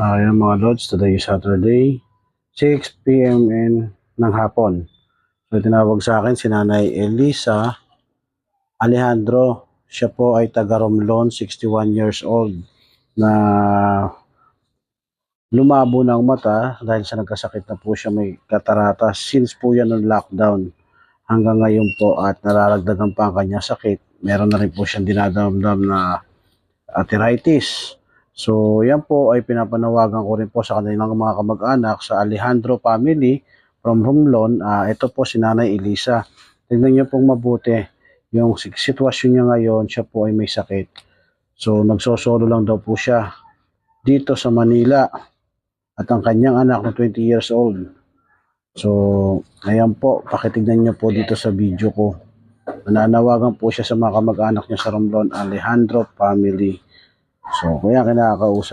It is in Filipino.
Ayan mga Lods, today is Saturday, 6 p.m. ng hapon. So tinawag sa akin si Nanay Elisa Alejandro. Siya po ay taga Romblon, 61 years old, na lumabo ng mata dahil sa nagkasakit na po siya, may katarata. Since po yan ng lockdown hanggang ngayon po at nararagdagan pa ang kanyang sakit. Meron na rin po siyang dinadamdam na arthritis. So, yan po ay pinapanawagan ko rin po sa kanilang mga kamag-anak sa Alejandro family from Romblon. Ito po si Nanay Elisa. Tignan niyo pong mabuti yung sitwasyon niya ngayon. Siya po ay may sakit. So, nagsosolo lang daw po siya dito sa Manila at ang kanyang anak na 20 years old. So, ayan po, pakitignan niyo po dito sa video ko. Nananawagan po siya sa mga kamag-anak niya sa Romblon, Alejandro family. So, kaya kinakausap